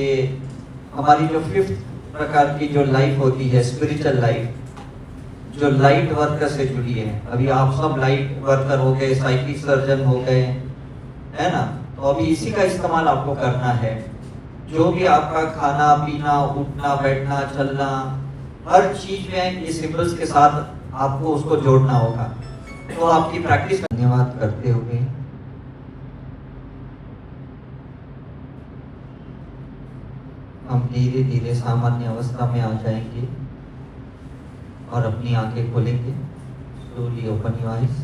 ये हमारी जो फिफ्थ प्रकार की जो लाइफ होती है, स्पिरिचुअल लाइफ, जो लाइट वर्कर से जुड़ी है। अभी आप सब लाइट वर्कर हो गए, साइकिक सर्जन हो गए, है ना। तो अभी इसी का इस्तेमाल आपको करना है। जो भी आपका खाना पीना, उठना बैठना, चलना, हर चीज में ये सिंबल्स के साथ आपको उसको जोड़ना होगा। तो आपकी प्रैक्टिस धन्यवाद करते हुए हम धीरे धीरे सामान्य अवस्था में आ जाएंगे और अपनी आंखें खोलेंगे। Slowly open your eyes.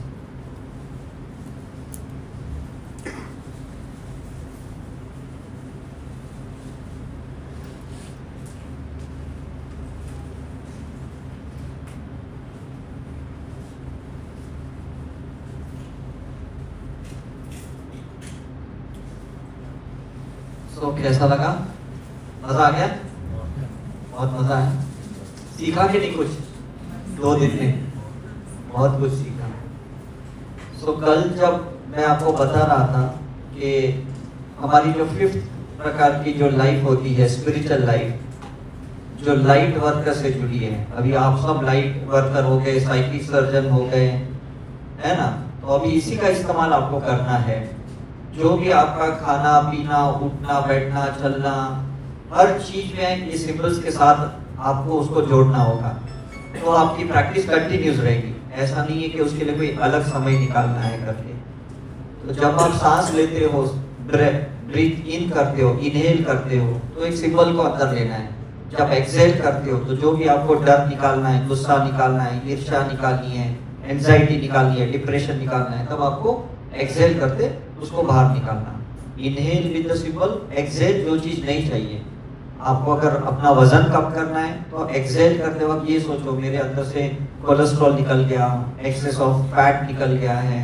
तो कैसा लगा? मजा आ गया? बहुत मजा आया। सीखा कि नहीं कुछ? 2 दिन में बहुत कुछ सीखा। कल जब मैं आपको बता रहा था कि हमारी जो फिफ्थ प्रकार की जो लाइफ होती है, स्पिरिचुअल लाइफ, जो लाइट वर्कर से जुड़ी है। अभी आप सब लाइट वर्कर हो गए, साइकिक सर्जन हो गए, है ना। तो अभी इसी का इस्तेमाल आपको करना है। जो भी आपका खाना पीना, उठना बैठना, चलना, हर चीज में ये सिंबल्स के साथ आपको उसको जोड़ना होगा। तो आपकी प्रैक्टिस कंटिन्यूस रहेगी। ऐसा नहीं है कि उसके लिए कोई अलग समय निकालना है करके। तो जब आप सांस लेते हो, ब्रीथ इन करते हो, इनहेल करते हो, तो एक सिंबल को अंदर लेना है। जब एक्सहेल करते हो तो जो भी आपको डर निकालना है, गुस्सा निकालना है, ईर्ष्या निकालनी है, एंजाइटी निकालनी है, डिप्रेशन निकालना है, तब आपको एक्सहेल करते उसको बाहर निकालना। Inhale with the symbol, exhale जो चीज नहीं चाहिए। आपको अगर अपना वजन कम करना है तो एक्सहेल करते वक्त ये सोचो, मेरे अंदर से कोलेस्ट्रॉल निकल गया, एक्सेस ऑफ फैट निकल गया है,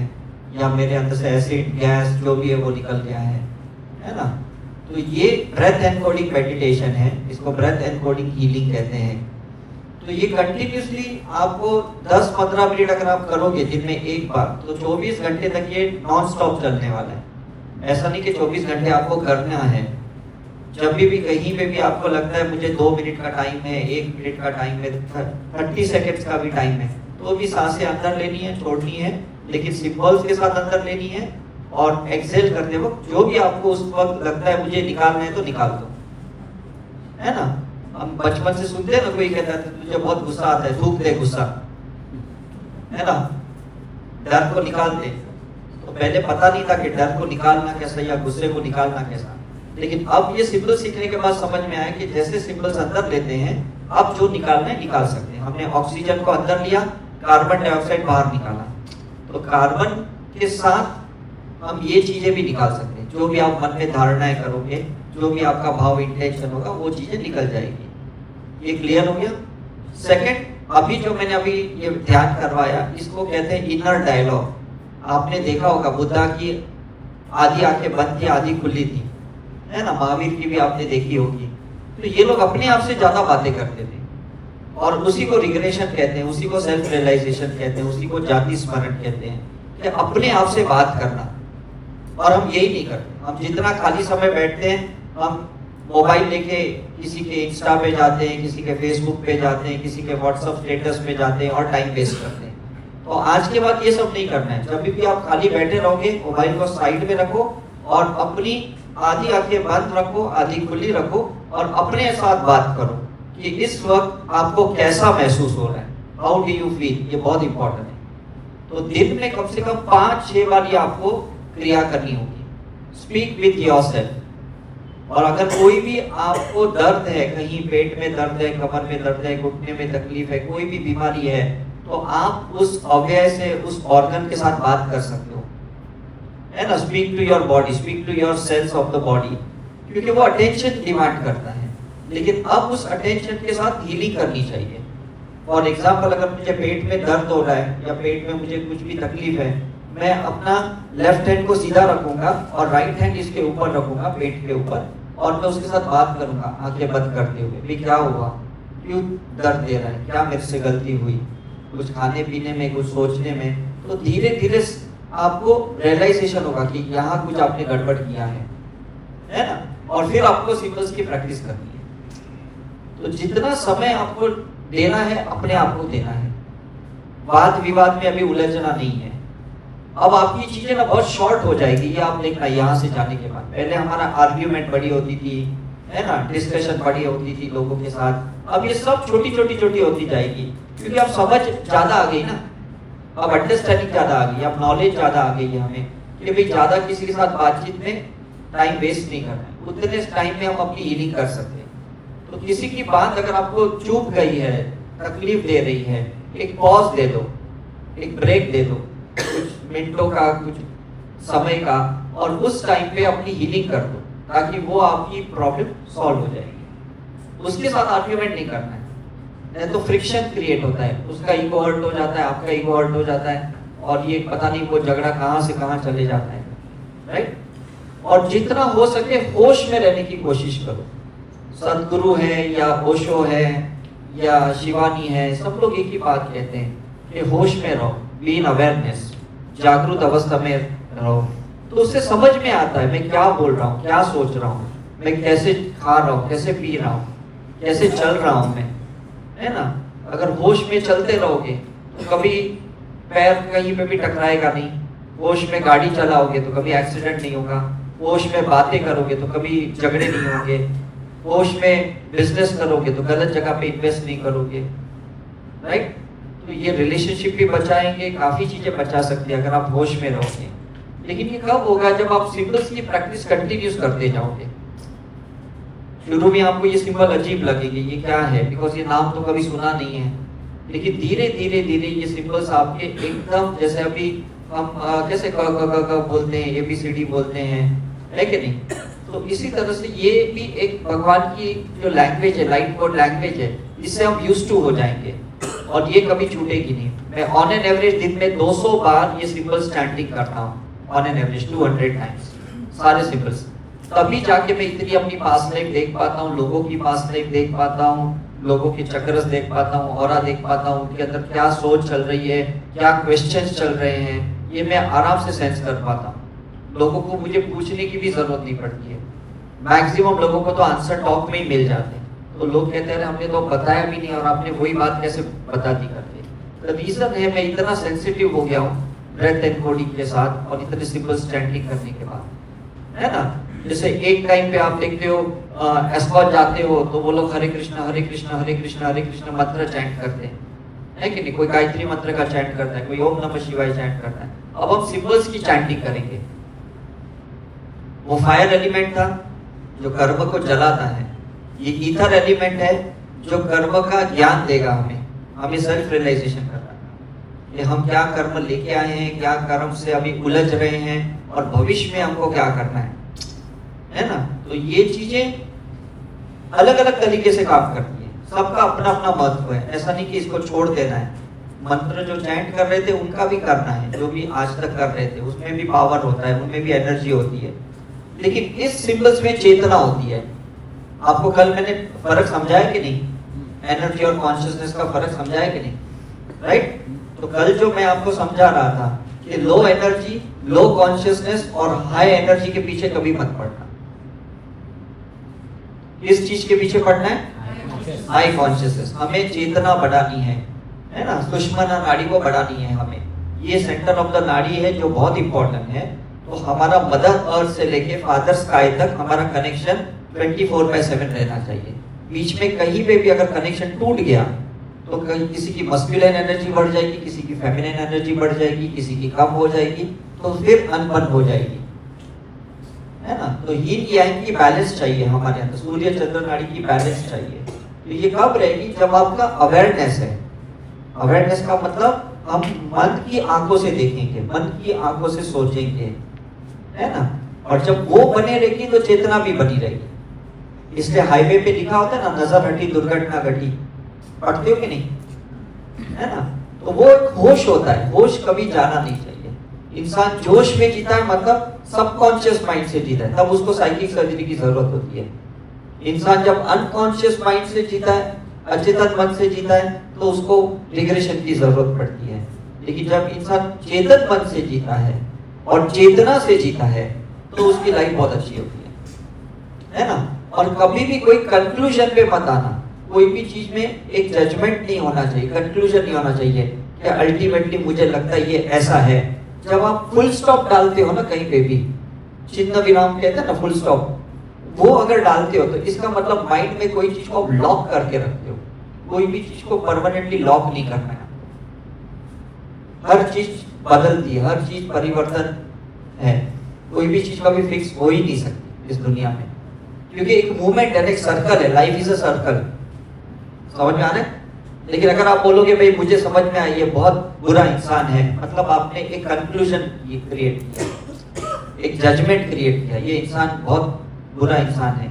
या मेरे अंदर से एसिड गैस जो भी है वो निकल गया है ना। तो ये ब्रेथ एनकोडिंग मेडिटेशन है, इसको ब्रेथ एनकोडिंग हीलिंग कहते हैं। तो ये कंटिन्यूसली आपको 10-15 मिनट अगर आप करोगे दिन में एक बार, तो 24 घंटे तक ये नॉन स्टॉप चलने वाला है। ऐसा नहीं कि 24 घंटे आपको करना है। जब भी कहीं पे भी आपको लगता है मुझे 2 मिनट का टाइम है, 1 मिनट का टाइम है, 30 सेकेंड्स का भी टाइम है, तो भी सांसें अंदर लेनी है, छोड़नी है, लेकिन सिंबल्स के साथ अंदर लेनी है। और एक्सहेल करते वक्त जो भी आपको उस वक्त लगता है मुझे निकालना है तो निकाल दो, है ना। हम बचपन से सुनते हैं ना, कोई कहता है तुझे बहुत गुस्सा आता है, थूक दे गुस्सा, है ना, डर को निकाल दे। तो पहले पता नहीं था कि डर को निकालना कैसा या गुस्से को निकालना कैसा, लेकिन अब ये सिंबल सीखने के बाद समझ में आया कि जैसे सिंबल्स अंदर लेते हैं, अब जो निकालना है निकाल सकते हैं। हमने ऑक्सीजन को अंदर लिया, कार्बन डाइऑक्साइड बाहर निकाला, तो कार्बन के साथ हम ये चीजें भी निकाल सकते हैं। जो भी आप मन में धारणाएं करोगे, जो भी आपका भाव इंटेंशन होगा, वो चीजें निकल जाएगी। ये क्लियर हो गया? सेकंड, अभी जो मैंने अभी ये ध्यान करवाया, इसको कहते हैं इनर डायलॉग। आपने देखा होगा बुद्धा की आधी आंखें बंद थी, आधी खुली थी, है ना। महावीर की भी आपने देखी होगी। तो ये लोग अपने आप से ज्यादा बातें करते थे, और उसी को रिग्रेशन कहते हैं, उसी को सेल्फ रियलाइजेशन कहते हैं, उसी को जाति स्मरण कहते हैं, कि अपने आप से बात करना। और हम यही नहीं करते। हम जितना खाली समय बैठते हैं, हम मोबाइल लेके किसी के इंस्टा पे जाते हैं, किसी के फेसबुक पे जाते हैं, किसी के व्हाट्सएप स्टेटस पे जाते हैं और टाइम वेस्ट करते हैं। तो आज के बाद ये सब नहीं करना है। जब भी आप खाली बैठे रहोगे, मोबाइल को साइड में रखो और अपनी आधी आंखें बंद रखो, आधी खुली रखो, और अपने साथ बात करो कि इस वक्त आपको कैसा महसूस हो रहा है, हाउ डू यू फील। ये बहुत इंपॉर्टेंट है। तो दिन में कम से कम 5-6 बार ये आपको क्रिया करनी होगी। Speak with yourself. और अगर कोई भी आपको दर्द है, कहीं पेट में दर्द है, कमर में दर्द है, घुटने में तकलीफ है, कोई भी बीमारी है, तो आप उस अवयव से, उस ऑर्गन के साथ बात कर सकते हो, है ना। Speak to your body, speak to your cells of the body, क्योंकि वो अटेंशन डिमांड करता है। लेकिन अब उस अटेंशन के साथ हीलिंग करनी चाहिए। फॉर एग्जाम्पल, अगर मुझे पेट में दर्द हो रहा है या पेट में मुझे कुछ भी तकलीफ है, मैं अपना लेफ्ट हैंड को सीधा रखूंगा और राइट हैंड इसके ऊपर रखूंगा, पेट के ऊपर, और मैं उसके साथ बात करूंगा आंखें बंद करते हुए। भी क्या हुआ, क्यों दर्द दे रहा है, क्या मेरे से गलती हुई, कुछ खाने पीने में, कुछ सोचने में। तो धीरे धीरे आपको रियलाइजेशन होगा कि यहाँ कुछ आपने गड़बड़ किया है ना। और फिर आपको सिंबल्स की प्रैक्टिस करनी है। तो जितना समय आपको देना है अपने आप को देना है, वाद विवाद में अभी उलझना नहीं है। अब आपकी चीजें ना बहुत शॉर्ट हो जाएगी, ये आप देखना यहाँ से जाने के बाद। पहले हमारा आर्ग्यूमेंट बड़ी होती थी, है ना, डिस्कशन बड़ी होती थी लोगों के साथ, अब ये सब छोटी छोटी होती जाएगी, क्योंकि अब समझ ज्यादा आ गई ना, अब अंडरस्टैंडिंग ज्यादा आ गई, अब नॉलेज ज्यादा आ गई है हमें कि भाई ज्यादा किसी के साथ बातचीत में टाइम वेस्ट नहीं करना है, उतने टाइम में हम अपनी हीलिंग कर सकते हैं। तो किसी की बात अगर आपको चुभ गई है, तकलीफ दे रही है, एक पॉज दे दो, एक ब्रेक दे दो, कुछ मिनटों का, कुछ समय का, और उस टाइम पे अपनी हीलिंग कर दो, ताकि वो आपकी प्रॉब्लम सॉल्व हो जाएगी। उसके साथ आर्ग्यूमेंट नहीं करना है, नहीं तो फ्रिक्शन क्रिएट होता है, उसका ईगो हर्ट हो जाता है, आपका ईगो हर्ट हो जाता है, और ये पता नहीं वो झगड़ा कहाँ से कहाँ चले जाता है, राइट। और जितना हो सके होश में रहने की कोशिश करो। सदगुरु है या ओशो है या शिवानी है, सब लोग एक ही बात कहते हैं कि होश में रहो, बी इन अवेयरनेस, जागरूक अवस्था में रहो। तो उससे समझ में आता है मैं क्या बोल रहा हूँ, क्या सोच रहा हूँ, मैं कैसे खा रहा हूँ, कैसे पी रहा हूँ, कैसे चल रहा हूँ मैं, है ना। अगर होश में चलते रहोगे तो कभी पैर कहीं पे भी टकराएगा नहीं, होश में गाड़ी चलाओगे तो कभी एक्सीडेंट नहीं होगा, होश में बातें करोगे तो कभी झगड़े नहीं होंगे, होश में बिजनेस करोगे तो गलत जगह पे इन्वेस्ट नहीं करोगे, राइट। तो ये रिलेशनशिप भी बचाएंगे, काफी चीजें बचा सकते हैं अगर आप होश में रहोगे। लेकिन ये कब होगा, जब आप सिंबल्स की प्रैक्टिस कंटिन्यूस करते जाओगे। शुरू में आपको ये सिंबल अजीब लगेंगे, ये क्या है, बिकॉज ये नाम तो कभी सुना नहीं है, लेकिन धीरे धीरे धीरे ये सिंबल्स आपके एकदम, जैसे अभी हम कैसे क क क बोलते हैं, ABCD बोलते हैं, है कि नहीं, तो इसी तरह से ये भी एक भगवान की जो लैंग्वेज है, लाइट कोड लैंग्वेज है, इससे हम यूज्ड टू हो जाएंगे और ये कभी छूटेगी नहीं। मैं ऑन एन एवरेज दिन में 200 बार ये सिंबल्स चैंटिंग करता हूँ, ऑन एन एवरेज 200 टाइम्स सारे सिंबल्स। तभी जाके मैं इतनी अपनी पास्ट लाइफ देख पाता हूँ, लोगों की पास्ट लाइफ देख पाता हूँ, लोगों के चक्रस देख पाता हूँ, ऑरा देख पाता हूँ, उनके अंदर क्या सोच चल रही है, क्या क्वेश्चंस चल रहे हैं, ये मैं आराम से सेंस कर पाता हूँ। लोगों को मुझे पूछने की भी जरूरत नहीं पड़ती है, मैक्सिमम लोगों को तो आंसर टॉक में ही मिल जाते हैं। तो लोग कहते हैं हमने तो बताया भी नहीं और आपने वही बात कैसे बता दी करते। रीजन है मैं इतना सेंसिटिव हो गया हूँ ब्रेथ एनकोडिंग के साथ और इतने सिंपल स्टैंडिंग करने के बाद, है ना। जैसे एक टाइम पे आप देखते हो एस्कॉट जाते हो तो वो लोग हरे कृष्णा हरे कृष्णा हरे कृष्णा हरे कृष्णा मंत्र चैंट करते हैं, है कि नहीं। कोई गायत्री मंत्र का चैंट करता है, कोई ओम नमः शिवाय चैंट करता है। अब हम सिंबल्स की चैंटिंग करेंगे। वो फायर एलिमेंट था जो कर्म को जलाता है, ये ईथर एलिमेंट है जो कर्म का ज्ञान देगा हमें सेल्फ रियलाइजेशन करना है कि हम क्या कर्म लेके आए हैं, क्या कर्म से अभी उलझ रहे हैं और भविष्य में हमको क्या करना है ना। तो ये चीजें अलग अलग तरीके से काम करती है, सबका अपना अपना महत्व है। ऐसा नहीं कि इसको छोड़ देना है। मंत्र जो चैंट कर रहे थे उनका भी करना है, जो भी आज तक कर रहे थे उसमें भी पावर होता है, उनमें भी एनर्जी होती है, लेकिन इस सिंबल्स में चेतना होती है। आपको कल मैंने फर्क समझाया कि नहीं, एनर्जी और कॉन्शियसनेस का फर्क समझाया कि नहीं, राइट। तो कल जो मैं आपको समझा रहा था कि लो एनर्जी, लो कॉन्शियसनेस और हाई एनर्जी के पीछे कभी मत पड़ना। किस चीज के पीछे पड़ना है? High consciousness. हमें चेतना बढ़ानी है ना, सुषुम्ना नाड़ी को बढ़ानी है हमें। ये सेंटर ऑफ द नाड़ी है जो बहुत इंपॉर्टेंट है। तो हमारा मदर अर्थ से लेके फादर स्काई तक हमारा कनेक्शन 24/7 रहना चाहिए। बीच में कहीं पे भी अगर कनेक्शन टूट गया तो कहीं किसी की मस्कुलिन एनर्जी बढ़ जाएगी, किसी की फेमिनिन एनर्जी बढ़ जाएगी, किसी की कम हो जाएगी, तो फिर अनबन हो जाएगी, है ना। तो यीन यांग की बैलेंस चाहिए हमारे अंदर, सूर्य चंद्र नाड़ी की बैलेंस चाहिए। तो ये कब रहेगी? जब आपका अवेयरनेस है। अवेयरनेस का मतलब हम मन की आंखों से देखेंगे, मन की आंखों से सोचेंगे, है ना। और जब वो बने रहेगी तो चेतना भी बनी रहेगी। इसलिए हाईवे पे लिखा होता है ना, नजर हटी दुर्घटना घटी, पढ़ते हो कि नहीं, है ना। तो वो एक होश होता है, होश कभी जाना नहीं चाहिए। इंसान जोश में जीता है मतलब सबकॉन्शियस माइंड से जीता है, तब उसको साइकिक सर्जरी की जरूरत होती है। इंसान जब अनकॉन्शियस माइंड से जीता है, अचेतन मन से जीता है, तो उसको रिग्रेशन की जरूरत पड़ती है। लेकिन जब इंसान चेतन मन से जीता है और चेतना से जीता है तो उसकी लाइफ बहुत अच्छी होती है। है ना। और कभी भी कोई कंक्लूजन पे मत आना, कोई भी चीज में एक जजमेंट नहीं होना चाहिए, कंक्लूजन नहीं होना चाहिए कि अल्टीमेटली मुझे लगता है ये ऐसा है। जब आप फुल स्टॉप डालते हो ना कहीं पे भी, चिन्ह विराम कहते हैं ना, फुल स्टॉप, वो अगर डालते हो तो इसका मतलब माइंड में कोई चीज को लॉक करके रखते हो। कोई भी चीज को परमानेंटली लॉक नहीं करना है। हर चीज बदलती है, हर चीज परिवर्तन है, कोई भी चीज कभी फिक्स हो ही नहीं सकती इस दुनिया में, क्योंकि एक मूवमेंट है, एक सर्कल है, लाइफ इज अ सर्कल। समझ में आ रहा है? लेकिन अगर आप बोलोगे भाई मुझे समझ में आया ये बहुत बुरा इंसान है, मतलब आपने एक कंक्लूजन क्रिएट किया, एक जजमेंट क्रिएट किया, ये इंसान बहुत बुरा इंसान है,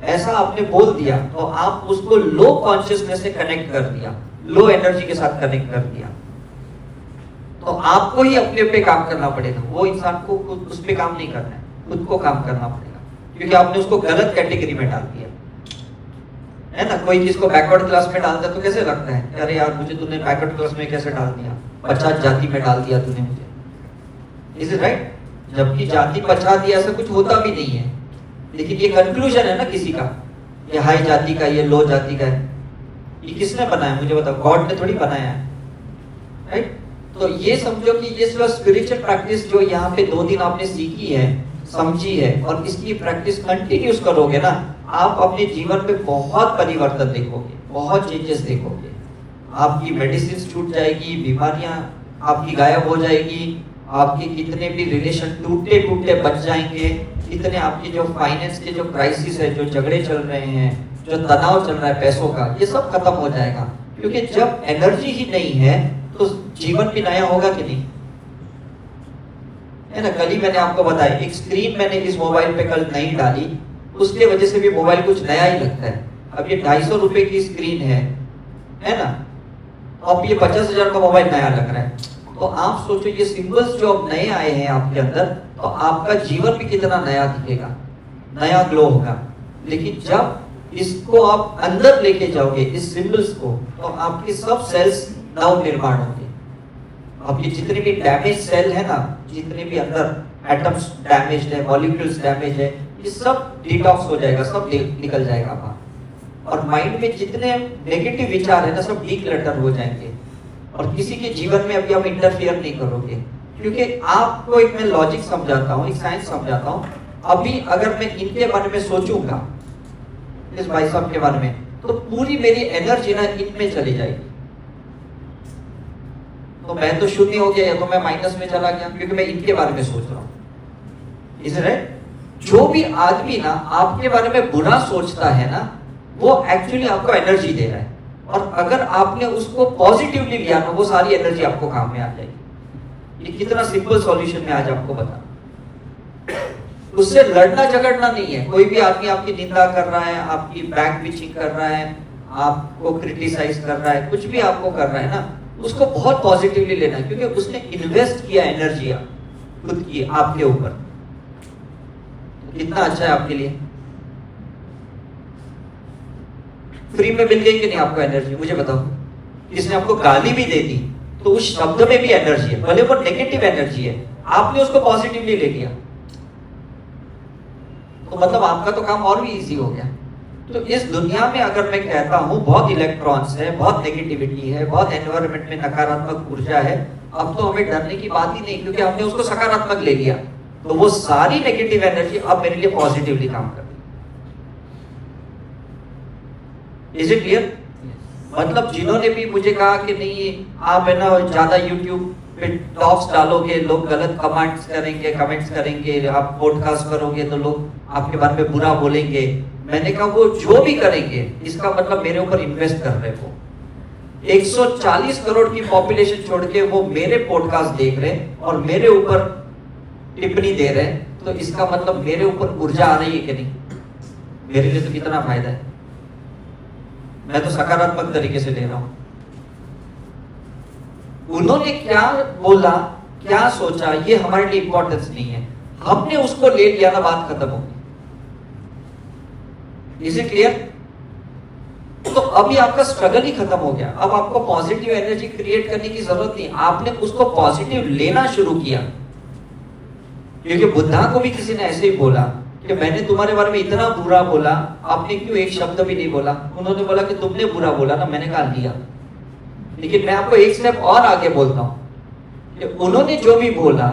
ऐसा आपने बोल दिया तो आप उसको लो कॉन्शियसनेस से कनेक्ट कर दिया, लो एनर्जी के साथ कनेक्ट कर दिया। तो आपको ही अपने पे काम करना पड़ेगा, वो इंसान को उस पे काम नहीं करना है, खुद को काम करना पड़ेगा, क्योंकि आपने उसको गलत कैटेगरी में डाल दिया है ना। कोई किसको बैकवर्ड क्लास में डालता है तो कैसे लगता है, अरे यार मुझे तूने बैकवर्ड क्लास में कैसे डाल दिया, पछात जाति में डाल दिया तूने मुझे, इज इट राइट? जबकि जाति पछात ऐसा कुछ होता भी नहीं है, लेकिन ये कंक्लूजन है ना किसी का, ये हाई जाति का, ये लो जाति का है। ये किसने बनाया मुझे बताओ? गॉड ने थोड़ी बनाया है, राइट? तो ये समझो कि ये सिर्फ स्पिरिचुअल प्रैक्टिस जो यहाँ पे 2 दिन आपने सीखी है, समझी है, और इसकी प्रैक्टिस कंटिन्यूस करोगे ना, आप अपने जीवन में बहुत परिवर्तन देखोगे, बहुत चेंजेस देखोगे। आपकी मेडिसिन छूट जाएगी, बीमारियां आपकी गायब हो जाएगी, आपके कितने भी रिलेशन टूटे टूटे बच जाएंगे, कितने आपके जो फाइनेंस के जो क्राइसिस है, जो झगड़े चल रहे हैं, जो तनाव चल रहा है पैसों का, ये सब खत्म हो जाएगा। क्योंकि जब एनर्जी ही नहीं है तो जीवन भी नया होगा कि नहीं, है ना। कल ही मैंने आपको बताया, एक स्क्रीन मैंने इस मोबाइल पे कल नहीं डाली, उसके वजह से भी मोबाइल कुछ नया ही लगता है। अब ये 250 रुपए की स्क्रीन है ना, अब ये 50,000 का मोबाइल नया लग रहा है। तो आप सोचो ये सिंबल्स जो अब नए आए हैं आपके अंदर, तो आपका जीवन भी कितना नया दिखेगा, नया ग्लो होगा। लेकिन जब इसको आप अंदर लेके जाओगे इस सिंबल्स को, तो आपके सब सेल्स नव निर्माण होंगे। अब ये जितने भी डैमेज सेल है ना, जितने भी अंदर एटम्स डैमेज है, मॉलिक्यूल्स डैमेज है, ये सब डिटॉक्स हो जाएगा, सब निकल जाएगा बाहर। और माइंड में जितने नेगेटिव विचार है ना, सब डीक्लटर हो जाएंगे, और किसी के जीवन में अभी आप इंटरफियर नहीं करोगे। क्योंकि आपको एक मैं लॉजिक समझाता हूँ, एक साइंस समझाता हूँ। अभी अगर मैं इनके बारे में सोचूंगा, इस भाई साहब के बारे में, तो पूरी मेरी एनर्जी ना इनमें चली जाएगी, तो मैं तो शून्य हो गया, या तो मैं माइनस में चला गया, क्योंकि मैं इनके बारे में सोच रहा हूँ। Is right? जो भी आदमी ना आपके बारे में बुरा सोचता है ना, वो एक्चुअली आपको एनर्जी दे रहा है, और अगर आपने उसको पॉजिटिवली लिया ना, वो सारी एनर्जी आपको काम में आ जाएगी। ये कितना सिंपल सॉल्यूशन मैं आज आपको बता। उससे लड़ना झगड़ना नहीं है। कोई भी आदमी आपकी निंदा कर रहा है, आपकी बैक बिचिंग कर रहा है, आपको क्रिटिसाइज कर रहा है, कुछ भी आपको कर रहा है ना, उसको बहुत पॉजिटिवली लेना है, क्योंकि उसने इन्वेस्ट किया एनर्जी खुद की आपके ऊपर। कितना अच्छा है आपके लिए। फ्री में मिल गई कि नहीं आपको एनर्जी? मुझे बताओ। किसने आपको गाली भी दे दी तो उस शब्द में भी एनर्जी है, भले वो नेगेटिव एनर्जी है, आपने उसको पॉजिटिवली ले लिया, तो मतलब आपका तो काम और भी इजी हो गया। तो इस दुनिया में अगर मैं कहता हूं बहुत इलेक्ट्रॉन्स है, बहुत नेगेटिविटी है, बहुत एनवायरनमेंट में नकारात्मक ऊर्जा है, अब तो हमें डरने की बात ही नहीं, क्योंकि हमने उसको सकारात्मक ले लिया। तो वो सारी नेगेटिव एनर्जी अब मेरे लिए पॉजिटिवली काम कर रही है। Is it clear? मतलब जिन्होंने भी मुझे कहा कि नहीं आप है ना ज्यादा यूट्यूब पे टॉक्स डालोगे, लोग गलत कमेंट्स करेंगे, आप पॉडकास्ट करोगे तो लोग आपके बारे में बुरा बोलेंगे, मैंने कहा वो जो भी करेंगे इसका मतलब मेरे ऊपर इन्वेस्ट कर रहे हो। 140 करोड़ की पॉपुलेशन छोड़ के वो मेरे पॉडकास्ट देख रहे हैं और मेरे ऊपर टिप्पणी दे रहे हैं, तो इसका मतलब मेरे ऊपर ऊर्जा आ रही है कि नहीं? मेरे लिए तो कितना फायदा है, मैं तो सकारात्मक तरीके से ले रहा हूं। उन्होंने क्या बोला, क्या सोचा, ये हमारे लिए इंपॉर्टेंस नहीं है, हमने उसको ले लिया ना, बात खत्म हो गई। Is it clear? तो अभी आपका स्ट्रगल ही खत्म हो गया। अब आपको पॉजिटिव एनर्जी क्रिएट करने की जरूरत नहीं, आपने उसको पॉजिटिव लेना शुरू किया। क्योंकि बुद्धा को भी किसी ने ऐसे ही बोला कि मैंने तुम्हारे बारे में इतना बुरा बोला, आपने क्यों एक शब्द भी नहीं बोला? उन्होंने बोला कि तुमने बुरा बोला ना, मैंने कहा लिया। लेकिन मैं आपको एक स्टेप और आगे बोलता हूं कि उन्होंने जो भी बोला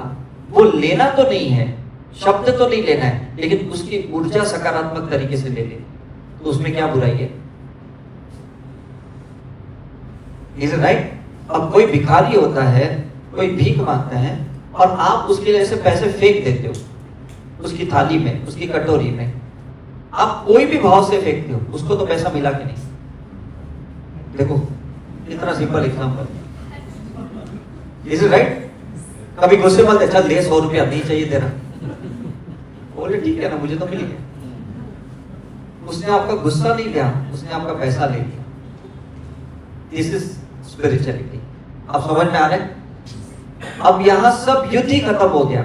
वो लेना तो नहीं है, शब्द तो नहीं लेना है, लेकिन उसकी ऊर्जा सकारात्मक तरीके से ले ले, तो उसमें क्या बुराई है? Is it right? अब कोई भिखारी होता है, कोई भीख मांगता है और आप उसके लिए ऐसे पैसे फेंक देते हो उसकी थाली में, उसकी कटोरी में, आप कोई भी भाव से फेंकते हो, उसको तो पैसा मिला कि नहीं? देखो इतना simple example, is it right? कभी गुस्से मत चल दे 100 रुपया नहीं चाहिए तेरा, बोले ठीक है ना, मुझे तो मिल गया। उसने आपका गुस्सा नहीं लिया, उसने आपका पैसा ले लिया। This is spirituality. आप समझ में आ रहे हैं? अब यहां सब युद्ध ही खत्म हो गया,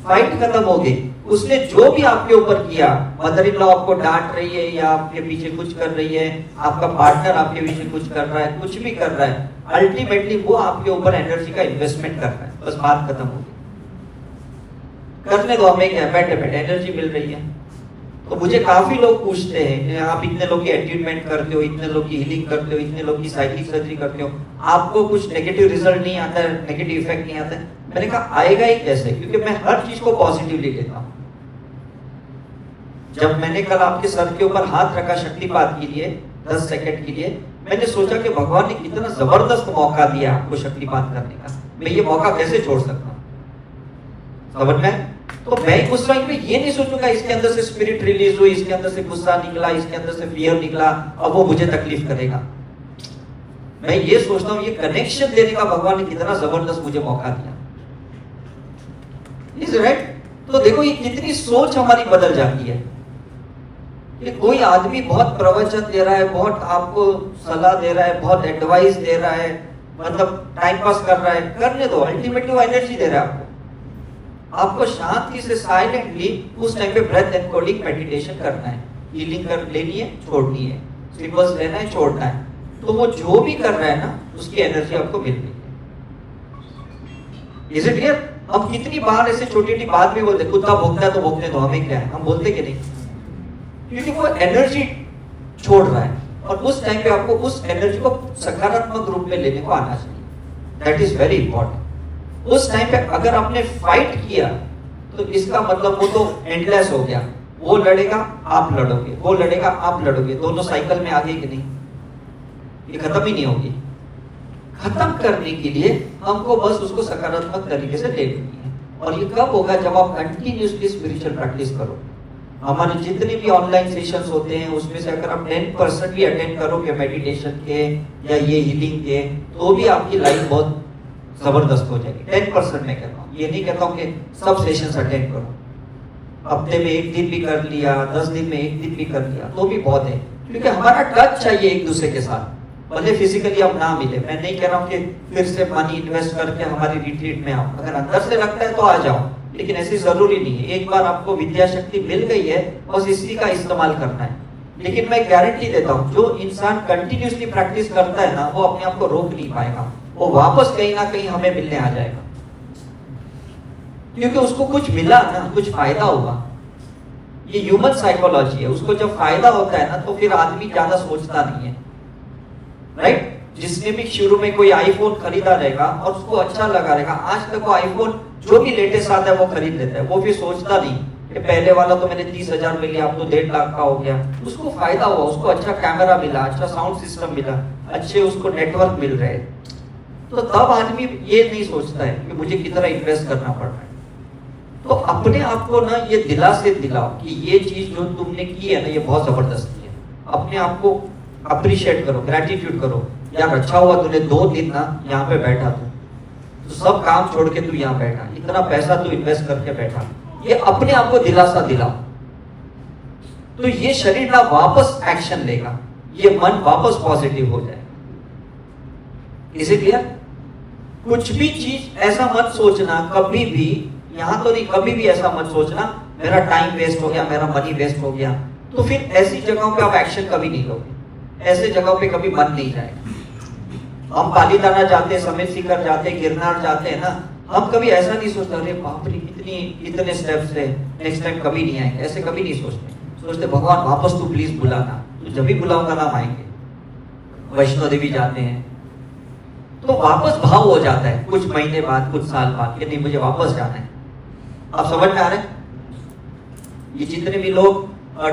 फाइट खत्म हो गई। उसने जो भी आपके ऊपर किया, मदर इन लॉ आपको डांट रही है या आपके पीछे कुछ कर रही है, आपका पार्टनर आपके पीछे कुछ कर रहा है, कुछ भी कर रहा है, अल्टीमेटली वो आपके ऊपर एनर्जी का इन्वेस्टमेंट कर रहा है। बस बात खत्म हो गई। करने दो, हमें क्या, बैठे बैठे एनर्जी मिल रही है। तो मुझे काफी लोग पूछते हैं, आप इतने लोग की अटेन्मेंट करते हो, इतने लोग की हीलिंग करते हो, इतने लोग की साइकिक सर्जरी करते हो, आपको कुछ नेगेटिव रिजल्ट नहीं आता है, नेगेटिव इफेक्ट नहीं आता है? मैंने कहा आएगा ही कैसे, क्योंकि मैं हर चीज को पॉजिटिवली लेता हूं। जब मैंने कल आपके सर के ऊपर हाथ रखा शक्तिपात के लिए 10 सेकंड के लिए, मैंने सोचा कि भगवान ने कितना जबरदस्त मौका दिया आपको शक्तिपात करने का, मैं ये मौका कैसे छोड़ सकता हूं? समझ में? तो मैं उस टाइम पे ये नहीं सोचूंगा इसके अंदर से स्पिरिट रिलीज हुई, इसके अंदर से गुस्सा निकला, इसके अंदर से फियर निकला, अब वो मुझे तकलीफ करेगा। मैं ये सोचता हूँ ये कनेक्शन देने का भगवान ने कितना जबरदस्त मुझे मौका दिया। Is right? तो देखो ये कितनी सोच हमारी बदल जाती है। कि कोई आदमी बहुत प्रवचन दे रहा है, बहुत आपको सलाह दे रहा है, बहुत एडवाइस दे रहा है, मतलब टाइम पास कर रहा है, करने दो, अल्टीमेटली वो एनर्जी दे रहा है आपको। आपको शांति से साइलेंटली उस टाइम पे ब्रेथ एनकोडिंग मेडिटेशन करना है, हीलिंग कर लेनी है, छोड़नी है, सिंबल्स लेना है, छोड़ना है। तो वो जो भी कर रहा है ना, उसकी एनर्जी आपको मिल रही है। Is it clear? हम कितनी बार ऐसे छोटी छोटी बात भी बोलते, कुत्ता भौंकता है तो भौंकने दो, हमें क्या है, हम बोलते कि नहीं? क्योंकि वो एनर्जी छोड़ रहा है और उस टाइम पे आपको उस एनर्जी को सकारात्मक रूप में लेने को आना चाहिए। That is very important. उस टाइम पे अगर आपने फाइट किया तो इसका मतलब वो तो एंडलेस हो गया, वो लड़ेगा आप लड़ोगे, वो लड़ेगा आप लड़ोगे, दोनों साइकिल में आगे कि नहीं? ये खत्म ही नहीं होगी। खत्म करने के लिए हमको बस उसको सकारात्मक तरीके से ले लेनी है। और ये कब होगा? जब आप कंटिन्यूसली स्पिरिचुअल प्रैक्टिस करो। हमारे जितने भी ऑनलाइन सेशंस होते हैं उसमें से अगर आप 10% भी अटेंड करोगे मेडिटेशन के या ये हीलिंग के, तो भी आपकी लाइफ बहुत जबरदस्त हो जाएगी। 10% मैं कहता हूँ, ये नहीं कहता हूँ कि सब सेशंस अटेंड करो। हफ्ते में 1 दिन भी कर लिया, 10 दिन में 1 दिन भी कर लिया तो भी बहुत है। क्योंकि हमारा टच चाहिए एक दूसरे के साथ, भले फिजिकली हम ना मिले। मैं नहीं कह रहा हूँ कि फिर से मनी इन्वेस्ट करके हमारी रिट्रीट में आओ, अगर अंदर से लगता है तो आ जाओ, लेकिन ऐसी जरूरी नहीं है। एक बार आपको विद्या शक्ति मिल गई है, बस इसी का इस्तेमाल करना है। लेकिन मैं गारंटी देता हूँ जो इंसान कंटिन्यूसली प्रैक्टिस करता है ना, वो अपने आप को रोक नहीं पाएगा, वो वापस कहीं ना कहीं हमें मिलने आ जाएगा, क्योंकि उसको कुछ मिला ना, कुछ फायदा हुआ। ये ह्यूमन साइकोलॉजी है, उसको जब फायदा होता है ना तो फिर आदमी ज्यादा सोचता नहीं है, राइट? जिसने भी शुरू में कोई आईफोन खरीदा रहेगा और उसको अच्छा लगा रहेगा, आज तक वो आईफोन जो भी लेटेस्ट आता है वो खरीद लेता है। वो फिर सोचता नहीं कि पहले वाला तो मैंने 30,000 में लिया, अब तो 1.5 लाख का हो गया। उसको फायदा हुआ, उसको अच्छा कैमरा मिला, अच्छा साउंड सिस्टम मिला, अच्छे उसको नेटवर्क मिल रहे, तो तब आदमी ये नहीं सोचता है कि मुझे कितना इन्वेस्ट करना पड़ रहा है। तो अपने आप को ना ये दिलासे दिलाओ कि ये चीज जो तुमने की है ना, ये बहुत जबरदस्त है। अपने आप को अप्रिशिएट करो, ग्रेटिट्यूड करो। यार अच्छा हुआ तूने 2 दिन ना यहाँ पे बैठा, तो सब काम छोड़ के तू यहाँ बैठा, इतना पैसा तू इन्वेस्ट करके बैठा। ये अपने आप को दिलासा दिलाओ, तो ये शरीर ना वापस एक्शन लेगा, ये मन वापस पॉजिटिव हो जाएगा। Is it clear? कुछ भी चीज ऐसा मत सोचना कभी भी, यहां तो नहीं, कभी भी ऐसा मत सोचना मेरा टाइम वेस्ट हो गया, मेरा मनी वेस्ट हो गया। तो फिर ऐसी जगहों पे आप एक्शन कभी नहीं लोगे, ऐसे जगहों पे कभी मन नहीं जाएगा। हम पालीताना जाते हैं, समेत सीकर जाते हैं, गिरनार जाते हैं ना, हम कभी ऐसा नहीं सोचते अरे बाप रे इतने स्टेप्स है, नेक्स्ट टाइम कभी नहीं आएंगे, ऐसे कभी नहीं सोचते भगवान वापस तू प्लीज बुलाना, तो जब भी बुलाऊंगा ना आएंगे। वैष्णो देवी जाते हैं तो वापस भाव हो जाता है कुछ महीने बाद, कुछ साल बाद कि नहीं मुझे वापस जाना है। आप समझ में आ रहे हैं? ये जितने भी लोग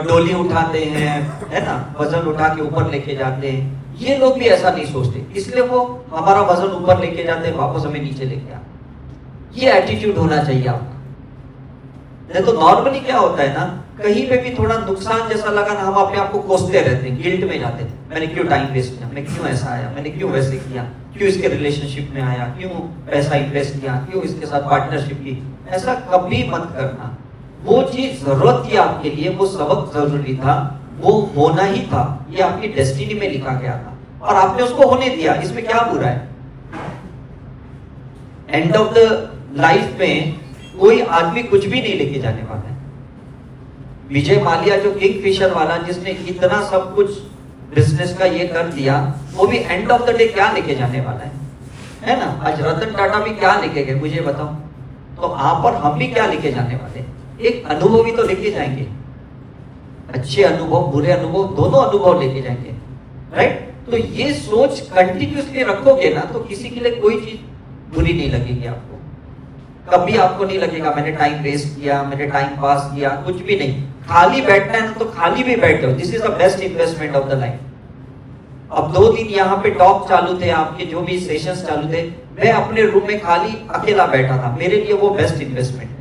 डोली उठाते हैं, है ना, वजन उठा के ऊपर लेके जाते हैं, ये लोग भी ऐसा नहीं सोचते, इसलिए वो हमारा वजन ऊपर लेके जाते हैं, वापस हमें नीचे लेके आते। ये एटीट्यूड होना चाहिए आपका। नहीं तो नॉर्मली क्या होता है ना, कहीं पे भी थोड़ा नुकसान जैसा लगा ना, हम अपने आप को कोसते रहते हैं, गिल्ट में जाते हैं, मैंने क्यों टाइम वेस्ट किया, मैं क्यों ऐसा आया, मैंने क्यों वैसे किया, क्यों इसके रिलेशनशिप में आया, क्यों पैसा इन्वेस्ट किया, क्यों इसके साथ पार्टनरशिप की। ऐसा कभी मत करना। वो चीज जरूरत थी आपके लिए, वो सबक जरूरी था, वो होना ही था, ये आपकी डेस्टिनी में लिखा गया था और आपने उसको होने दिया, इसमें क्या बुरा है? एंड ऑफ द लाइफ में कोई आदमी कुछ भी नहीं लेके जाने वाला है। विजय माल्या जो किंगफिशर वाला, जिसने इतना सब कुछ बिजनेस का ये कर दिया, वो भी एंड ऑफ द डे क्या लेके जाने वाला है ना? आज रतन टाटा भी क्या लेके गए मुझे बताओ? तो आप और हम भी क्या लेके जाने वाले? एक अनुभव ही तो लेके जाएंगे, अच्छे अनुभव, बुरे अनुभव, दोनों अनुभव लेके जाएंगे, राइट? तो ये सोच कंटिन्यूसली रखोगे ना, तो किसी के लिए कोई चीज बुरी नहीं लगेगी आपको। कभी आपको नहीं लगेगा मैंने टाइम वेस्ट किया, मैंने टाइम पास किया, कुछ भी नहीं। खाली बैठना है ना तो खाली भी बैठो, this is the best investment of the life. अब 2 दिन यहाँ पे टॉक चालू थे, आपके जो भी सेशंस चालू थे, मैं अपने रूम में खाली अकेला बैठा था, मेरे लिए वो बेस्ट इन्वेस्टमेंट है।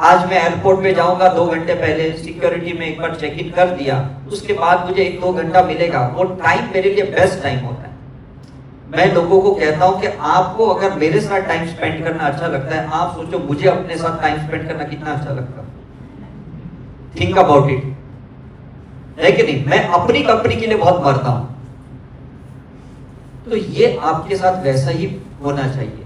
आज मैं एयरपोर्ट पे जाऊंगा 2 घंटे पहले, सिक्योरिटी में एक बार चेक इन कर दिया, उसके बाद मुझे 1-2 घंटा मिलेगा, वो टाइम मेरे लिए बेस्ट टाइम होता है। मैं लोगों को कहता हूं कि आपको अगर मेरे साथ टाइम स्पेंड करना अच्छा लगता है, आप सोचो मुझे अपने साथ टाइम स्पेंड करना कितना अच्छा लगता है। थिंक अबाउट इट, है कि नहीं? मैं अपनी कंपनी के लिए बहुत मरता हूं, तो ये आपके साथ वैसा ही होना चाहिए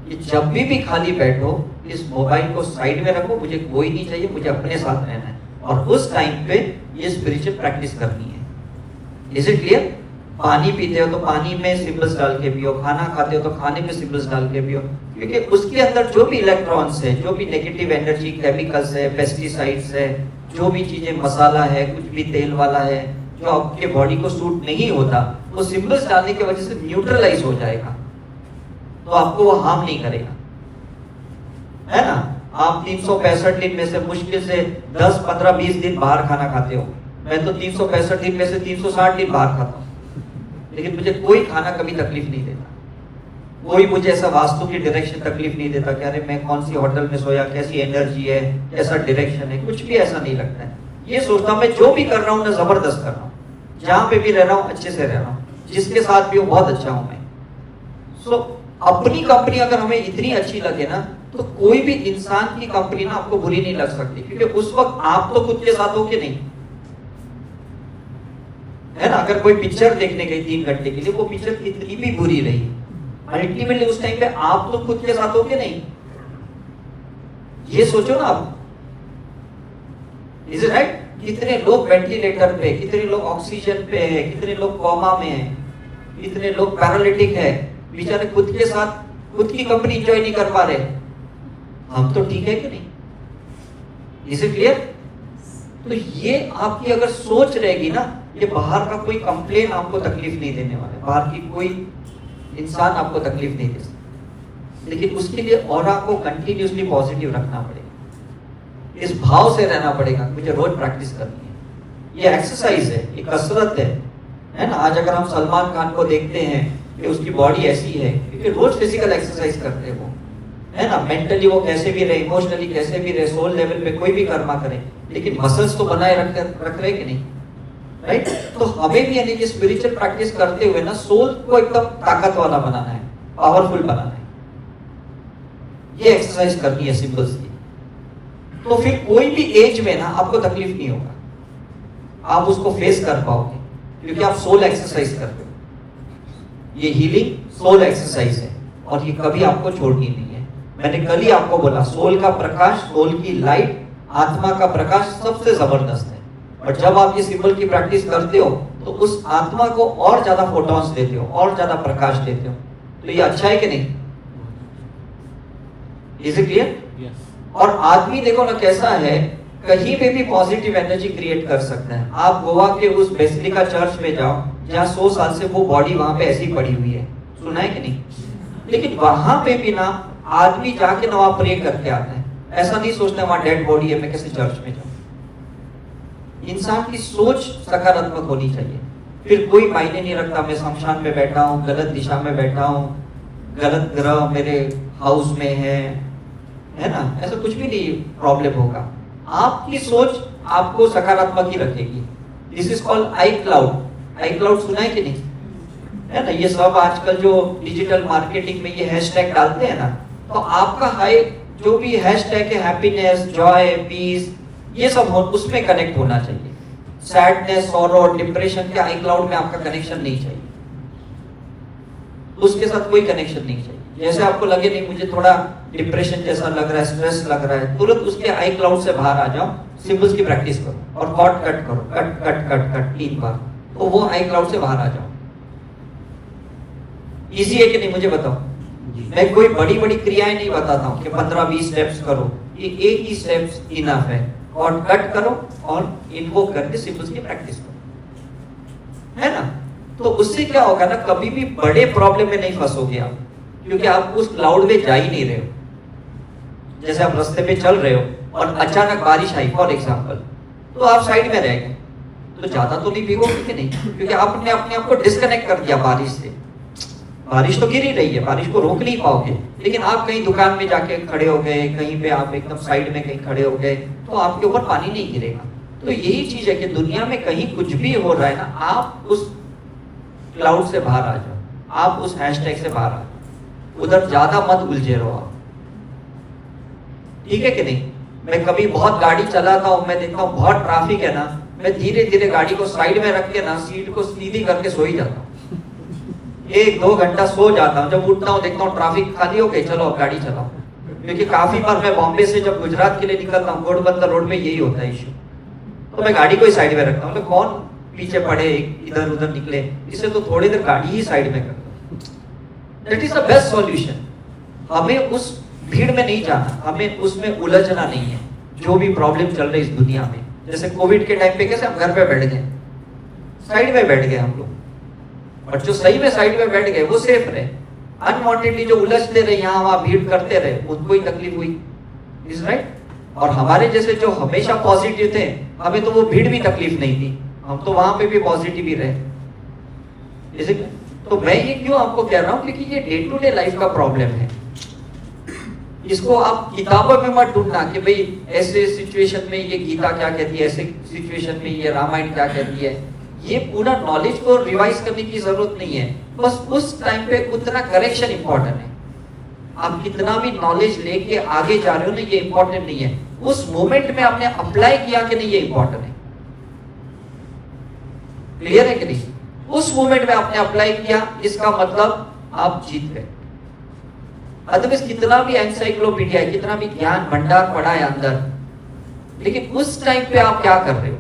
कि जब भी खाली बैठो, इस मोबाइल को साइड में रखो, मुझे कोई नहीं चाहिए, मुझे अपने साथ रहना है, और उस टाइम पे ये स्पिरिचुअल प्रैक्टिस करनी है। Is it clear? पानी पीते हो तो पानी में सिंबल्स डाल के पियो, खाना खाते हो तो खाने में सिंबल्स डाल के पियो, क्योंकि उसके अंदर जो भी इलेक्ट्रॉन्स है, जो भी नेगेटिव एनर्जी, केमिकल्स है, पेस्टिसाइड्स है, जो भी चीजें, मसाला है, कुछ भी तेल वाला है, जो आपके बॉडी को सूट नहीं होता, वो सिंबल्स डालने की वजह से न्यूट्रलाइज हो जाएगा, तो आपको वो हार्म नहीं करेगा, है ना? आप 365 दिन में से मुश्किल से 10, 15, 20 दिन बाहर खाना खाते हो। मैं तो 365 दिन में से 360 दिन बाहर खाता हूँ, लेकिन मुझे कोई खाना कभी तकलीफ नहीं देता, कोई मुझे ऐसा वास्तु की डायरेक्शन तकलीफ नहीं देता कि अरे मैं कौन सी होटल में सोया, कैसी एनर्जी है, कैसा डायरेक्शन है, कुछ भी ऐसा नहीं लगता है। ये सोचता मैं जो भी कर रहा हूँ ना, जबरदस्त कर रहा हूँ, जहां पे भी रह रहा हूँ अच्छे से रह रहा हूँ, जिसके साथ भी हूँ बहुत अच्छा हूँ मैं। सो अपनी कंपनी अगर हमें इतनी अच्छी लगे ना, तो कोई भी इंसान की कंपनी ना आपको बुरी नहीं लग सकती, क्योंकि उस वक्त आप तो खुद के साथ हो कि नहीं, है ना? अगर कोई पिक्चर देखने गई 3 घंटे के लिए, वो पिक्चर कितनी भी बुरी रही, अल्टीमेटली उस टाइम पे आप तो खुद के साथ हो कि नहीं? ये सोचो ना आप, इज इट राइट? कितने लोग वेंटिलेटर पे, कितने लोग ऑक्सीजन पे है, कितने लोग कोमा में है, कितने लोग पैरालिटिक है, बेचारे खुद के साथ खुद की कंपनी एंजॉय नहीं कर पा रहे। हम तो ठीक है कि नहीं? Is it clear? तो ये आपकी अगर सोच रहेगी ना, ये बाहर का कोई कंप्लेन आपको तकलीफ नहीं देने वाला है, बाहर की कोई इंसान आपको तकलीफ नहीं दे सकता, लेकिन उसके लिए ऑरा को कंटिन्यूसली पॉजिटिव रखना पड़ेगा, इस भाव से रहना पड़ेगा, मुझे रोज प्रैक्टिस करनी है। ये एक्सरसाइज है, ये कसरत है ना? आज अगर हम सलमान खान को देखते हैं कि उसकी बॉडी ऐसी है क्योंकि रोज फिजिकल एक्सरसाइज करते हैं वो, है ना? मेंटली वो कैसे भी रहे, इमोशनली कैसे भी रहे, सोल लेवल पे कोई भी कर्मा करे, लेकिन मसल्स तो बनाए रख रहे कि नहीं, राइट? तो हमें भी यानी कि स्पिरिचुअल प्रैक्टिस करते हुए ना सोल को एकदम ताकत वाला बनाना है, पावरफुल बनाना है, ये एक्सरसाइज करनी है सिंबल्स की। तो फिर कोई भी एज में ना आपको तकलीफ नहीं होगा, आप उसको फेस कर पाओगे, क्योंकि आप सोल एक्सरसाइज करते हो। ये हीलिंग सोल एक्सरसाइज है और ये कभी आपको छोड़नी नहीं है। मैंने कल ही आपको बोला, सोल का प्रकाश, सोल की लाइट, आत्मा का प्रकाश सबसे जबरदस्त है, और जब आप ये सिंबल की प्रैक्टिस करते हो तो उस आत्मा को और ज्यादा फोटॉन्स देते हो, और ज्यादा प्रकाश देते हो, तो ये अच्छा है कि नहीं? Is it clear? और आदमी देखो ना कैसा है, कहीं पे भी पॉजिटिव एनर्जी क्रिएट कर सकता है। आप गोवा के उस बेसिलिका चर्च में जाओ जहाँ 100 साल से वो बॉडी वहां पे ऐसी पड़ी हुई है, सुना है कि नहीं? लेकिन वहां पे भी ना आदमी जाके ना वहां प्रे करके आता है, ऐसा नहीं सोचता वहां डेड बॉडी है मैं कैसे चर्च में जाऊं। इंसान की सोच सकारात्मक होनी चाहिए। फिर कोई मायने नहीं रखता मैं शमशान में बैठा हूँ, गलत दिशा में बैठा हूँ, गलत ग्रह मेरे हाउस में है ना, ऐसा कुछ भी नहीं प्रॉब्लम होगा। आपकी सोच आपको सकारात्मक ही रखेगी। This is called I cloud. I cloud सुना है कि नहीं? है ना, ये सब आजकल जो डिजिटल मार्केटिंग में ये हैशटैग डालते हैं ना, तो आपका हाई जो भी हैशटैग है, हैप्पीनेस, जॉय, पीस, ये सब उसमें कनेक्ट होना चाहिए। सैडनेस, सॉरो, डिप्रेशन के आई क्लाउड में आपका कनेक्शन नहीं चाहिए, उसके साथ कोई कनेक्शन नहीं चाहिए। जैसे आपको लगे नहीं मुझे थोड़ा डिप्रेशन जैसा लग रहा है, स्ट्रेस लग रहा है, तुरंत उसके आई क्लाउड से बाहर आ जाओ, सिंबल्स की प्रैक्टिस करो और कॉर्ड कट करो, कट कट कट कट 3 बार, तो वो आई क्लाउड से बाहर आ जाओ। इजी है कि नहीं मुझे बताओ? मैं कोई बड़ी बड़ी क्रियाएं नहीं बताता हूँ कि 15-20 स्टेप्स करो, ये एक ही स्टेप्स इनफ है। और कट करो और इन्वोक करके सिंबल्स की प्रैक्टिस करो, है ना। तो उससे क्या होगा ना, कभी भी बड़े प्रॉब्लम में नहीं फंसोगे आप, क्योंकि आप उस क्लाउड में जा ही नहीं रहे हो। जैसे आप रास्ते पे चल रहे हो और अचानक बारिश आई फॉर एग्जाम्पल, तो आप साइड में रह गए, तो ज्यादा तो नहीं भीगोगे कि नहीं, क्योंकि आपने अपने आप को डिस्कनेक्ट कर दिया बारिश से। बारिश तो गिर ही रही है, बारिश को रोक नहीं पाओगे, लेकिन आप कहीं दुकान में जाके खड़े हो गए, कहीं पे आप एकदम साइड में कहीं खड़े हो गए, तो आपके ऊपर पानी नहीं गिरेगा। तो यही चीज है कि दुनिया में कहीं कुछ भी हो रहा है ना, आप उस क्लाउड से बाहर आ जाओ, आप उस हैशटैग से बाहर आ जाओ, उधर ज्यादा मत उलझे रहो आप, ठीक है कि नहीं। मैं कभी बहुत गाड़ी चलाता हूँ, मैं देखता हूँ बहुत ट्रैफिक है ना, मैं धीरे धीरे गाड़ी को साइड में रख के ना सीट को सीधी करके सो ही जाता हूँ, 1-2 घंटा सो जाता हूँ। जब उठता हूँ देखता हूँ ट्रैफिक खाली हो गई, चलो अब गाड़ी चलाओ। क्योंकि काफी बार मैं बॉम्बे से जब गुजरात के लिए निकलता हूँ, घोड़बंदर रोड में यही होता है इशू, तो मैं गाड़ी को ही साइड में रखता हूँ, तो कौन पीछे पड़े इधर उधर निकले, इससे तो थोड़ी देर गाड़ी ही साइड में करता हूँ। That is the best solution. हमें उस भीड़ में नहीं जाना, हमें उसमें उलझना नहीं है। जो भी प्रॉब्लम चल रही है इस दुनिया में, जैसे कोविड के टाइम पे कैसे हम घर पे बैठ गए, साइड में बैठ गए हम लोग, और जो सही में साइड में बैठ गए वो सेफ रहे। अनवांटेडली जो उलझते रहे, यहाँ वहां भीड़ करते रहे, उनको ही तकलीफ हुई, इज राइट। और हमारे जैसे जो हमेशा पॉजिटिव थे, हमें तो वो भीड़ भी तकलीफ नहीं थी, हम तो वहां पे भी पॉजिटिव ही रहे। जैसे तो मैं ये क्यों आपको कह रहा हूँ, क्योंकि ये डे टू डे लाइफ का प्रॉब्लम है। इसको आप किताबों में मत ढूंढना कि भाई ऐसे सिचुएशन में ये गीता क्या कहती है, ऐसे सिचुएशन में ये रामायण क्या कहती है। ये पूरा नॉलेज को रिवाइज करने की जरूरत नहीं है, बस उस टाइम पे उतना करेक्शन इंपॉर्टेंट है। आप कितना भी नॉलेज लेके आगे जा रहे हो ना, ये इंपॉर्टेंट नहीं है, उस मोमेंट में आपने अप्लाई किया कि नहीं, ये इंपॉर्टेंट है। क्लियर है कि नहीं? उस मोमेंट में आपने अप्लाई किया, इसका मतलब आप जीत गए। अदरवाइज कितना भी एनसाइक्लोपीडिया है, कितना भी ज्ञान भंडार पड़ा है अंदर, लेकिन उस टाइम पे आप क्या कर रहे हो?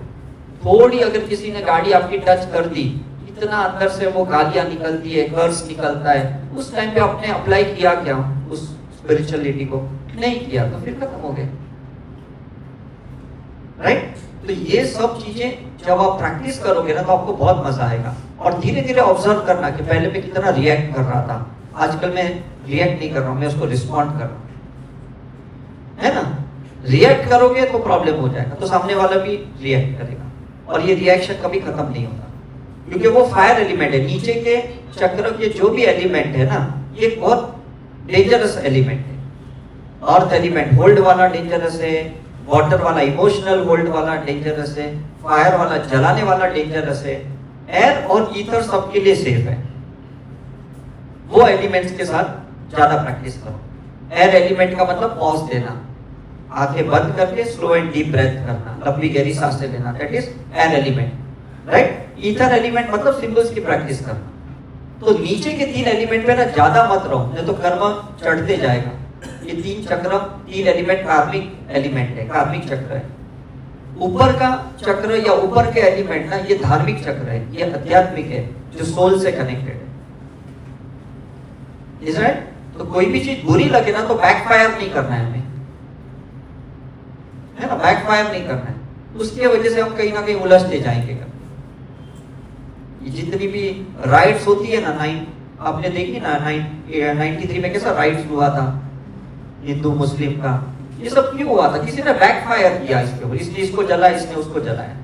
थोड़ी अगर किसी ने गाड़ी आपकी टच कर दी, इतना अंदर से वो गालियां निकलती है, कर्स निकलता है, उस टाइम पे आपने अप्लाई किया क्या उस स्पिरिचुअलिटी को? नहीं किया, तो फिर खत्म हो गए, राइट। तो ये सब चीजें जब आप प्रैक्टिस करोगे ना, तो आपको बहुत मजा आएगा। और धीरे धीरे ऑब्जर्व करना कि पहले मैं कितना रिएक्ट कर रहा था, आजकल मैं रिएक्ट नहीं कर रहा हूं, मैं उसको रिस्पॉन्ड कर रहा हूं, है ना। रिएक्ट करोगे तो प्रॉब्लम हो जाएगा, तो सामने वाला भी रिएक्ट करेगा, और ये रिएक्शन कभी खत्म नहीं होता, क्योंकि वो फायर एलिमेंट है। नीचे के चक्र के जो भी एलिमेंट है ना, ये बहुत डेंजरस एलिमेंट है। अर्थ एलिमेंट होल्ड वाला डेंजरस है, वाटर वाला इमोशनल होल्ड वाला डेंजरस है, फायर वाला जलाने वाला डेंजरस है, एयर और ईथर सबके लिए सेफ है। वो एलिमेंट्स के साथ ज्यादा प्रैक्टिस करो। एयर एलिमेंट का मतलब पॉज देना, आंखें बंद करके स्लो एंड डीप ब्रेथ करना, लंबी गहरी सांसें लेना, that is air element, right. Ether element मतलब सिंबल्स की प्रैक्टिस करना। तो नीचे के 3 एलिमेंट पे ना ज्यादा मत रहो, नहीं तो कर्म चढ़ते जाएगा। ये 3 चक्र, 3 एलिमेंट कार्मिक एलिमेंट है, कार्मिक चक्र है। ऊपर का चक्र या ऊपर के एलिमेंट ना, ये धार्मिक चक्र है, ये आध्यात्मिक है, जो सोल से कनेक्टेड है, इज राइट। तो कोई भी चीज बुरी लगे ना तो बैकफायर नहीं करना है हमें, है ना, बैकफायर नहीं करना है। उसकी वजह से हम कहीं ना कहीं उलझते जाएंगे। ये जितनी भी राइट्स होती है ना, आपने देखी ना 93 में कैसा राइट्स हुआ था हिंदू मुस्लिम का, ये सब क्यों हुआ था? किसी ने बैकफायर किया इसके ऊपर, इसने इसको जलाया, इसने उसको जलाया।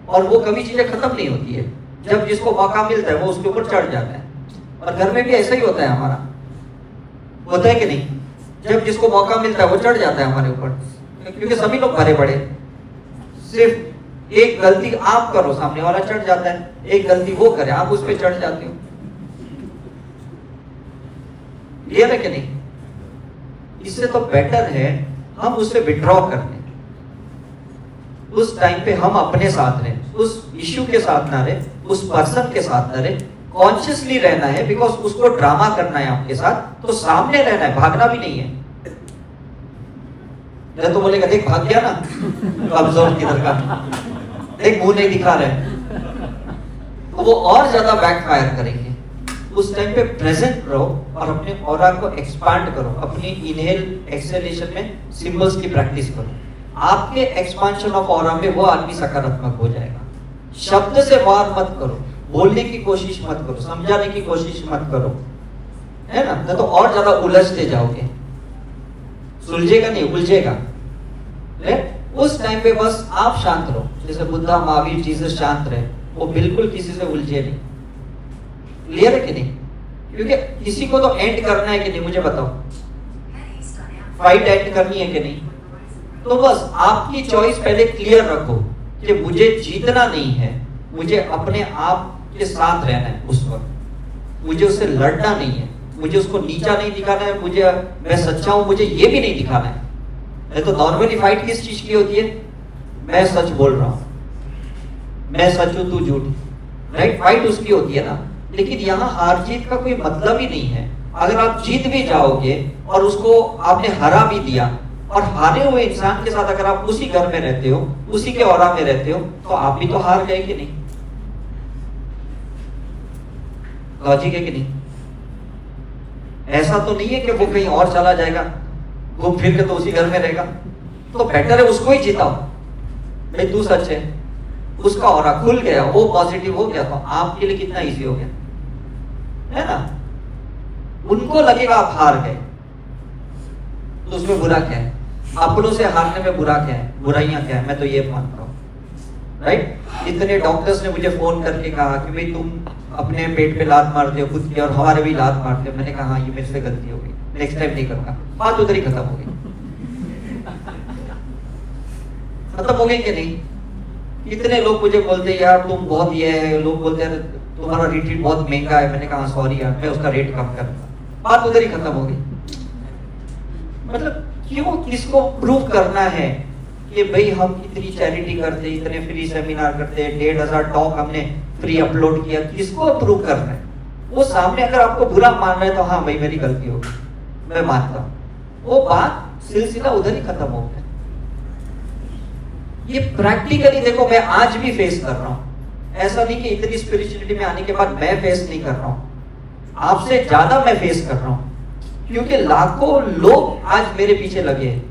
और वो कभी चीजें खत्म नहीं होती है, जब जिसको मौका मिलता है वो उसके ऊपर चढ़ जाता है। और घर में भी ऐसा ही होता है हमारा, होता है कि नहीं? जब जिसको मौका मिलता है वो चढ़ जाता है हमारे ऊपर, क्योंकि सभी लोग भरे पड़े। सिर्फ एक गलती आप करो, सामने वाला चढ़ जाता है, एक गलती वो करे, आप उस पर चढ़ जाते हो। क्लियर है कि नहीं? इससे तो बेटर है हम उससे विड्रॉ कर लें। उस टाइम पे हम अपने साथ रहें, उस इश्यू के साथ ना रहे, उस पर्सन के साथ ना रहे, कॉन्शियसली रहना है। बिकॉज उसको ड्रामा करना है आपके साथ, तो सामने रहना है, भागना भी नहीं है। तो बोलेगा देख भाग गया ना, कमजोर किधर का, देख मुंह नहीं दिखा रहे, तो वो और ज्यादा बैकफायर करेंगे। उस टाइम पे प्रेजेंट रहो और अपने ऑरा को एक्सपांड करो। अपनी इनहेल एक्सहेलेशन में सिंबल्स की प्रैक्टिस करो। आपके एक्सपांशन ऑफ ऑरा में वो आदमी सकारात्मक हो जाएगा। शब्द से वार मत करो, बोलने की कोशिश मत करो, समझाने की कोशिश मत करो, है ना, नहीं तो और ज्यादा उलझते जाओगे। सुलझेगा नहीं, उलझेगा। उस टाइम पे बस आप शांत रहो, जैसे बुद्धा, महावीर, जीसस शांत रहे, वो बिल्कुल किसी से उलझे नहीं। क्लियर है कि नहीं? क्योंकि किसी को तो एंड करना है कि नहीं, मुझे बताओ, फाइट एंड करनी है कि नहीं? तो बस आपकी चॉइस पहले क्लियर रखो कि मुझे जीतना नहीं है, मुझे अपने आप के साथ रहना है। उस वक्त मुझे उससे लड़ना नहीं है, मुझे उसको नीचा नहीं दिखाना है, मुझे मैं सच्चा हूं मुझे ये भी नहीं दिखाना है। तो नॉर्मली फाइट किस चीज की होती है? मैं सच बोल रहा हूं, मैं सच हूं, तू झूठ, राइट? फाइट उसकी होती है ना। लेकिन यहाँ हार जीत का कोई मतलब ही नहीं है। अगर आप जीत भी जाओगे और उसको आपने हरा भी दिया, और हारे हुए इंसान के साथ अगर आप उसी घर में रहते हो, उसी के ऑरा में रहते हो, तो आप भी तो हार गए कि नहीं? लॉजिक है कि नहीं? ऐसा तो नहीं है कि वो कहीं और चला जाएगा, घूम फिर के तो उसी घर में रहेगा। तो बेटर है उसको ही जिताओ, भाई तू सच है, उसका ऑरा खुल गया, वो पॉजिटिव हो गया, तो आपके लिए कितना इजी हो गया, है ना? उनको लगेगा आप हार गए, तो उसमें बुरा क्या है? अपनों से हारने में बुरा क्या है? बुराइयां क्या है? मैं तो ये मानता हूँ, राइट? इतने डॉक्टर्स ने मुझे फोन करके कहा कि भाई तुम अपने पेट पे लात मारते हो खुद की, और हमारे भी लात मारते हो। मैंने कहा हाँ, ये मेरे से गलती हो गई, नेक्स्ट टाइम नहीं करूंगा। बात उधर ही खत्म हो गई। खत्म हो गई कि नहीं? इतने लोग मुझे बोलते यार तुम बहुत ये है, लोग बोलते हैं तुम्हारा रिट्रीट बहुत महंगा है। मैंने कहा सॉरी यार, मैं उसका रेट कम करूंगा। बात उधर ही खत्म हो गई। मतलब क्यों किसको प्रूव करना है कि भाई हम इतनी चैरिटी करते, इतने फ्री सेमिनार करते, 1,500 टॉक हमने फ्री अपलोड किया, किसको प्रूव करना है? वो सामने अगर आपको बुरा मान रहा है तो हाँ भाई मेरी गलती होगी, मैं मानता हूं, वो बात सिलसिला उधर ही खत्म हो गया। ये प्रैक्टिकली देखो, मैं आज भी फेस कर रहा हूं। ऐसा नहीं कि इतनी स्पिरिचुअलिटी में आने के बाद मैं फेस नहीं कर रहा हूं, आपसे ज्यादा मैं फेस कर रहा हूं, क्योंकि लाखों लोग आज मेरे पीछे लगे हैं,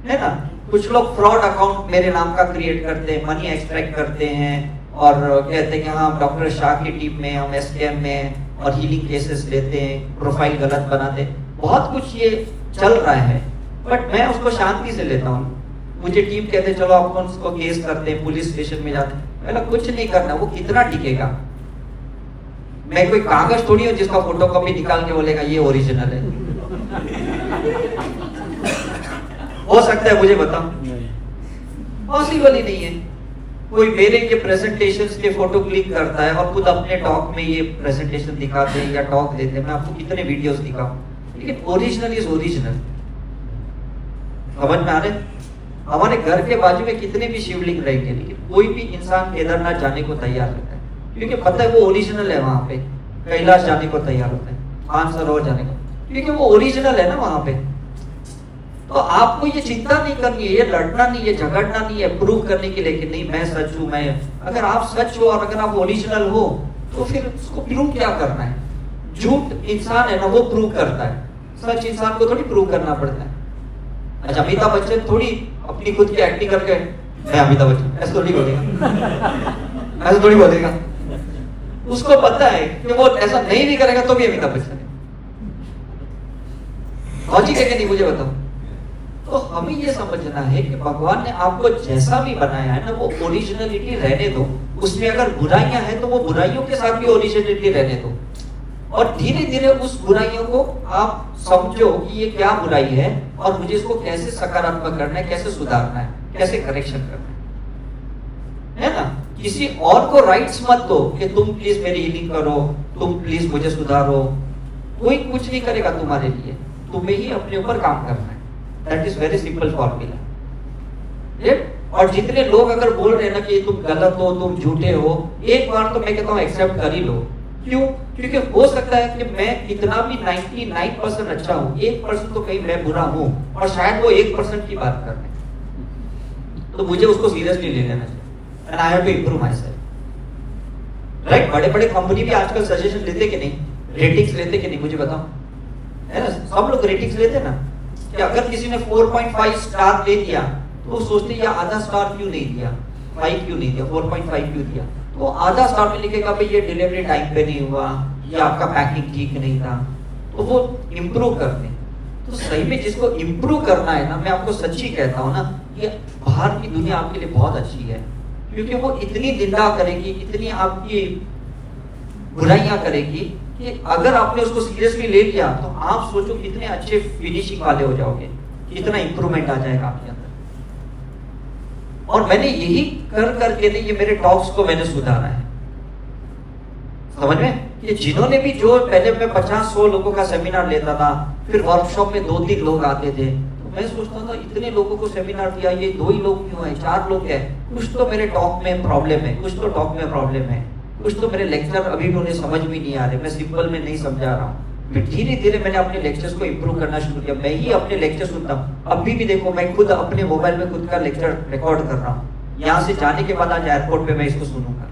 है ना? कुछ लोग फ्रॉड अकाउंट मेरे नाम का क्रिएट करते हैं, मनी एक्सट्रैक्ट करते हैं और कहते हैं कि हाँ डॉक्टर शाह की टीम में, हम एसकेएम में, और हीलिंग केसेस लेते हैं, प्रोफाइल गलत बनाते हैं, बहुत कुछ ये चल रहा है। बट मैं उसको शांति से लेता हूँ। मुझे टीम कहते चलो आप उसको केस करते हैं, पुलिस स्टेशन में जाते हैं, मैंने कुछ नहीं करना, वो कितना टिकेगा? मैं कोई कागज थोड़ी हूँ जिसका फोटोकॉपी निकाल के बोलेगा ये ओरिजिनल है। हो सकता है, मुझे बताओ, पॉसिबल ही नहीं है। कोई मेरे के प्रेजेंटेशंस के फोटो क्लिक करता है और खुद अपने टॉक में ये प्रेजेंटेशन दिखाते हैं या टॉक देते हैं, मैं आपको कितने वीडियोस दिखाऊं, लेकिन ओरिजिनल इज ओरिजिनल। समझ में आ रहे? हमारे घर के बाजू में कितने भी शिवलिंग रहेंगे, लेकिन कोई भी इंसान केदारनाथ जाने को तैयार रहता है, क्योंकि पता है वो ओरिजिनल है। वहां पे कैलाश जाने को तैयार होता है, मानसरोवर जाने को, क्योंकि वो ओरिजिनल है ना वहां पे। तो आपको ये चिंता नहीं करनी है, ये लड़ना नहीं है, झगड़ना नहीं है प्रूव करने के लिए कि नहीं मैं सच हूं। मैं, अगर आप सच हो और अगर आप ओरिजिनल हो तो फिर उसको प्रूव क्या करना है? झूठ इंसान है ना, वो प्रूव करता है। सच इंसान को थोड़ी प्रूव करना पड़ता है। अच्छा, अमिताभ बच्चन थोड़ी अपनी खुद की एक्टिंग करके मैं अमिताभ बच्चन ऐसा थोड़ी बोलेगा, ऐसा थोड़ी बोलेगा। उसको पता है कि वो ऐसा नहीं भी करेगा तो भी अमिताभ बच्चन है। लॉजिक है कि नहीं, मुझे बताओ। तो हमें ये समझना है कि भगवान ने आपको जैसा भी बनाया है ना, वो ओरिजिनलिटी रहने दो। उसमें अगर बुराइयां हैं तो वो बुराइयों के साथ भी ओरिजिनलिटी रहने दो, और धीरे धीरे उस बुराइयों को आप समझो कि ये क्या बुराई है और मुझे इसको कैसे सकारात्मक करना है, कैसे सुधारना है, कैसे करेक्शन करना है ना। किसी और को राइट्स मत दो कि तुम प्लीज मेरी हीलिंग करो, तुम प्लीज मुझे सुधारो। कोई कुछ नहीं करेगा तुम्हारे लिए, तुम्हें ही अपने ऊपर काम करना है। That is very simple formula. और जितने लोग अगर बोल रहे हैं ना कि तुम गलत हो, तुम झूठे हो, एक बार तो मैं कहता हूँ एक्सेप्ट कर ही लो। क्यों? क्योंकि हो सकता है कि मैं कितना भी 99% अच्छा हूँ, 1% तो कहीं मैं बुरा हूँ, और शायद वो 1% की बात कर रहे हैं, तो मुझे उसको सीरियसली ले लेना चाहिए। And I have to improve myself. Right? बड़े बड़े कंपनी भी आजकल सजेशन लेते कि नहीं, रेटिंग्स लेते कि नहीं, मुझे बताओ, है ना? सब लोग रेटिंग्स लेते ना, कि अगर किसी ने 4.5 स्टार दे दिया तो वो सोचते हैं आधा स्टार क्यों नहीं दिया, 5 क्यों नहीं दिया, 4.5 क्यों दिया। तो आधा स्टार में लिखेगा भाई ये डिलीवरी टाइम पे नहीं हुआ, या आपका पैकिंग ठीक नहीं था, तो वो इम्प्रूव करते हैं। तो सही में जिसको इम्प्रूव करना है ना, मैं आपको सच्ची कहता हूँ ना, ये बाहर की दुनिया आपके लिए बहुत अच्छी है, क्योंकि वो इतनी निंदा करेगी, इतनी आपकी बुराइयां करेगी कि अगर आपने उसको सीरियसली ले लिया तो आप सोचो कितने अच्छे फिनिशिंग वाले हो जाओगे, कितना इंप्रूवमेंट आ जाएगा आपके अंदर। और मैंने यही कर करके नहीं, ये मेरे टॉक्स को मैंने सुधारा है, समझ में? कि जिन्होंने भी, जो पहले मैं 50-100 लोगों का सेमिनार लेता था, फिर वर्कशॉप में 2-3 लोग आते थे, तो मैं सोचता था इतने लोगों को सेमिनार दिया, ये 2 ही लोग क्यों है, 4 लोग हैं, कुछ तो मेरे टॉक में प्रॉब्लम है, कुछ तो टॉक में प्रॉब्लम है, कुछ तो मेरे लेक्चर अभी भी उन्हें समझ में नहीं आ रहे, मैं सिंपल में नहीं समझा रहा हूँ। फिर धीरे धीरे मैंने अपने लेक्चर्स को इंप्रूव करना शुरू किया। मैं ही अपने लेक्चर सुनता हूँ, अभी भी देखो मैं खुद अपने मोबाइल में खुद का लेक्चर रिकॉर्ड कर रहा हूँ। यहाँ से जाने के बाद आज एयरपोर्ट पे मैं इसको सुनूंगा,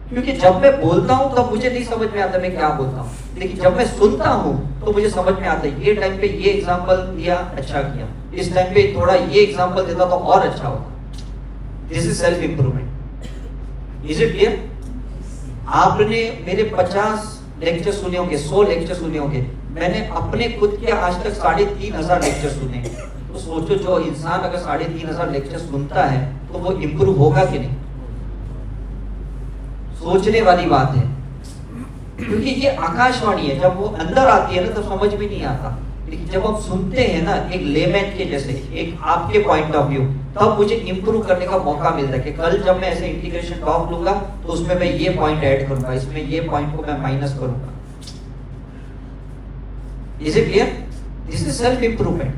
क्योंकि जब मैं बोलता हूँ तब मुझे नहीं समझ में आता मैं क्या बोलता हूँ, लेकिन जब मैं सुनता हूँ तो मुझे समझ में आता है ये टाइम पे ये एग्जाम्पल दिया, अच्छा किया, इस टाइम पे थोड़ा ये एग्जाम्पल देता तो और अच्छा होता। This is self improvement. Is it clear? आपने मेरे 50 लेक्चर सुने होंगे, 100 लेक्चर सुने होंगे, मैंने अपने खुद के आज तक 3500 लेक्चर सुने। तो सोचो, जो इंसान अगर 3500 लेक्चर सुनता है तो वो इंप्रूव होगा कि नहीं? सोचने वाली बात है, क्योंकि ये आकाशवाणी है, जब वो अंदर आती है ना तब समझ में नहीं आता, लेकिन जब हम सुनते हैं ना एक लेमैन के जैसे, एक आपके पॉइंट ऑफ व्यू, तब मुझे इंप्रूव करने का मौका मिलता है कि कल जब मैं ऐसे इंटीग्रेशन टॉक लूंगा तो उसमें मैं ये पॉइंट ऐड करूंगा, इसमें ये पॉइंट को मैं माइनस करूंगा। Is it clear? This is self improvement.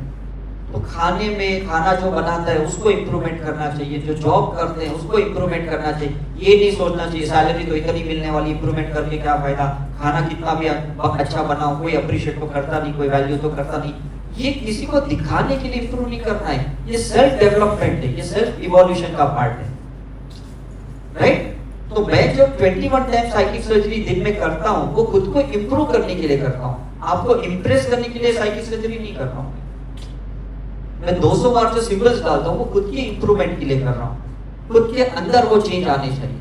तो खाने में, खाना जो बनाता है उसको इंप्रूवमेंट करना चाहिए, जो जॉब करते हैं उसको इंप्रूवमेंट करना चाहिए। ये नहीं सोचना चाहिए सैलरी तो इतनी मिलने वाली, इंप्रूवमेंट करके क्या फायदा, खाना कितना भी अच्छा बनाओ कोई अप्रिशिएट तो करता नहीं, कोई वैल्यू तो करता नहीं। ये किसी को दिखाने के लिए इंप्रूव नहीं करना है, ये सेल्फ डेवलपमेंट है, ये सेल्फ इवोल्यूशन का पार्ट है। राइट? तो मैं जो 21 टाइम साइकिक सर्जरी दिन में करता हूँ वो खुद को इंप्रूव करने के लिए करता हूँ, आपको इंप्रेस करने के लिए साइकिक सर्जरी नहीं कर रहा हूँ। मैं 200 बार जो सिंबल्स डालता हूँ वो खुद की इंप्रूवमेंट के लिए कर रहा हूँ, खुद के अंदर वो चेंज आने चाहिए।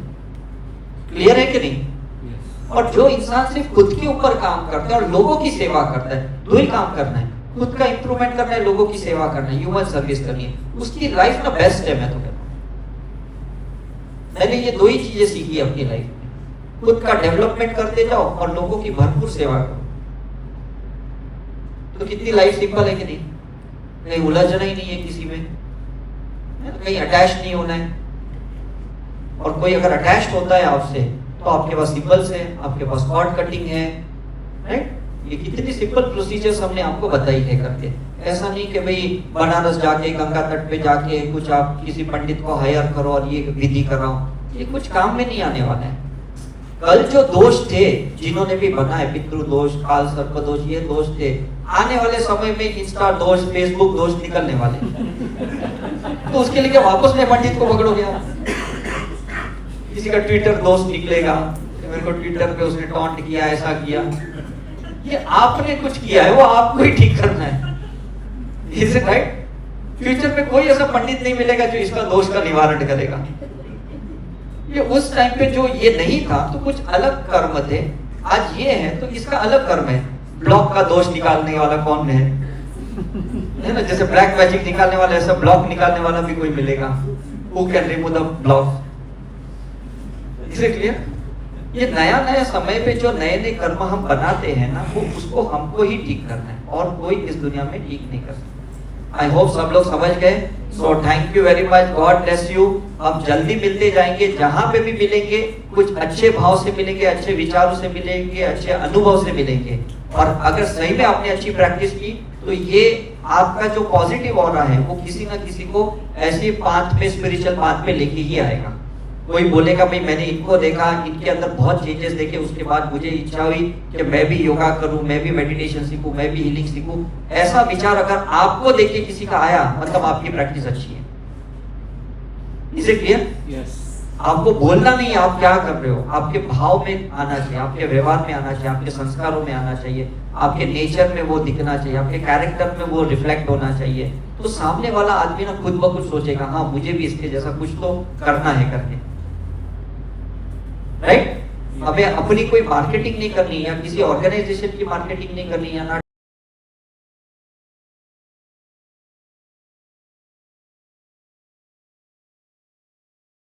क्लियर है कि नहीं? और जो इंसान सिर्फ खुद के ऊपर काम करता है और लोगों की सेवा करता है, 2 ही काम करना है, खुद का इंप्रूवमेंट करना है, लोगों की सेवा करना है, ह्यूमन सर्विस करनी है, उसकी लाइफ ना बेस्ट है। मैं तो कहता हूँ मैंने ये 2 ही चीजें सीखी अपनी लाइफ में, खुद का डेवलपमेंट करते जाओ और लोगों की भरपूर सेवा करो। तो कितनी लाइफ सिंपल है कि नहीं? कहीं उलझना ही नहीं है किसी में, कहीं अटैच नहीं होना है। और कोई अगर अटैच होता है आपसे तो आपके पास सिंबल्स है, आपके पास कॉर्ड कटिंग है। राइट? ये कितनी सिंपल प्रोसीजर्स हमने आपको बताई है करके। ऐसा नहीं कि भाई बनारस जाके गंगा तट पे जाके कुछ आप किसी पंडित को हायर करो और ये विधि कराओ, ये कुछ काम में नहीं आने वाला है। कल जो दोष थे जिन्होंने भी बनाए, पितृ दोष, काल सर्प दोष, ये दोष थे, आने वाले समय में इंस्टा दोष, फेसबुक दोष निकलने वाले। तो उसके लिए वापस में पंडित को पकड़ोगे आप? किसी का ट्विटर दोष निकलेगा, मेरे को ट्विटर पे उसने टॉन्ट किया, ऐसा किया। ये आपने कुछ किया है, वो आपको ही ठीक करना है। Is it right? फ्यूचर में कोई ऐसा पंडित नहीं मिलेगा जो इसका दोष का निवारण करेगा। ये उस टाइम पे जो ये नहीं था तो कुछ अलग कर्म थे, आज ये है तो इसका अलग कर्म है। ब्लॉक का दोष निकालने वाला कौन है ना? जैसे ब्लैक मैजिक निकालने वाला, ऐसा ब्लॉक निकालने वाला भी कोई मिलेगा। Who can remove the block? Is it clear? ये नया नया समय पे जो नए नए कर्म हम बनाते हैं ना, वो उसको हमको ही ठीक करना है और कोई इस दुनिया में ठीक नहीं कर सकता। आई होप सब लोग समझ गए। So thank you very much, God bless you. हम जल्दी मिलते जाएंगे, जहां पे भी मिलेंगे कुछ अच्छे भाव से मिलेंगे, अच्छे विचारों से मिलेंगे, अच्छे अनुभव से मिलेंगे। और अगर सही में आपने अच्छी प्रैक्टिस की तो ये आपका जो पॉजिटिव ऑरा है वो किसी ना किसी को ऐसे पाथ पे, स्पिरिचुअल पाथ पे लेके ही आएगा। कोई बोलेगा भाई मैंने इनको देखा, इनके अंदर बहुत चेंजेस देखे, उसके बाद मुझे इच्छा हुई कि मैं भी योगा करूं, मैं भी मेडिटेशन सीखूं, मैं भी हीलिंग सीखूं। ऐसा विचार अगर आपको देख के किसी का आया, मतलब आपकी प्रैक्टिस अच्छी है। Is it clear? यस। आपको बोलना नहीं है आप क्या कर रहे हो, आपके भाव में आना चाहिए, आपके व्यवहार में आना चाहिए, आपके संस्कारों में आना चाहिए, आपके नेचर में वो दिखना चाहिए, आपके कैरेक्टर में वो रिफ्लेक्ट होना चाहिए। तो सामने वाला आदमी ना खुद ब खुद सोचेगा हाँ मुझे भी इसके जैसा कुछ तो करना है करके। राइट? हमें अपनी कोई मार्केटिंग नहीं करनी है, या किसी ऑर्गेनाइजेशन की मार्केटिंग नहीं करनी है, ना